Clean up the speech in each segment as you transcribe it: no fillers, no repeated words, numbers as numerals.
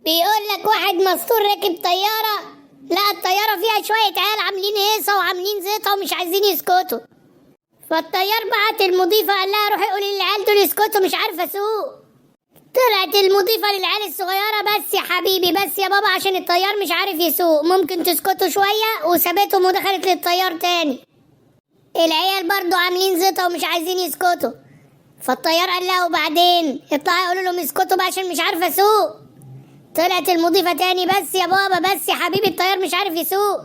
بيقول لك واحد مسطول راكب طيارة، لقى الطيارة فيها شوية عيال عاملين هيصة وعاملين زيطة ومش عايزين يسكتوا. فالطيار بعت المضيفة قال لها روحي قولي للعيال دول يسكتوا مش عارفة اسوق. طلعت المضيفة للعيال الصغيرة بس يا حبيبي بس يا بابا عشان الطيار مش عارف يسوق ممكن تسكتوا شوية، وسابتهم ودخلت للطيار تاني. العيال برضو عاملين زيطة ومش عايزين يسكتوا. فالطيار قال لها وبعدين اطلعي قولوا لهم يسكتوا بقى عشان مش عارفة اسوق. طلعت المضيفة تاني بس يا بابا بس يا حبيبي الطيار مش عارف يسوق.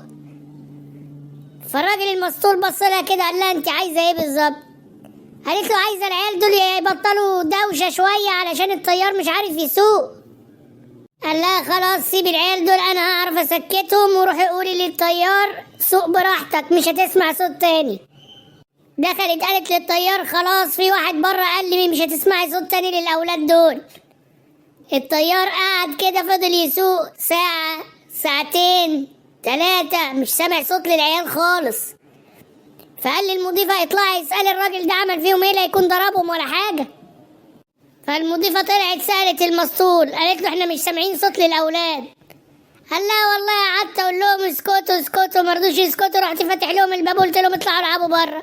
فالراجل المسطول بص لها كده قال لها انت عايزة ايه بالظبط؟ قالت له عايزة العيال دول يبطلوا دوشة شوية علشان الطيار مش عارف يسوق. قال لها خلاص سيب العيال دول انا هعرف اسكتهم وروحي قولي للطيار سوق براحتك مش هتسمع صوت تاني. دخلت قالت للطيار خلاص في واحد بره قال لي مش هتسمعي صوت تاني للاولاد دول. الطيار قعد كده فضل يسوق ساعة ساعتين 3 مش سامع صوت للعيال خالص. فقال للمضيفة اطلعي اسألي الراجل ده عمل فيهم ايه لا يكون ضربهم ولا حاجة. فالمضيفة طلعت سألت المسطول قالت له احنا مش سامعين صوت للأولاد. قال لها والله قعدت اقول لهم اسكتوا اسكتوا مرضوش يسكتوا، رحت فاتح لهم الباب وقلت لهم اطلعوا العبوا بره.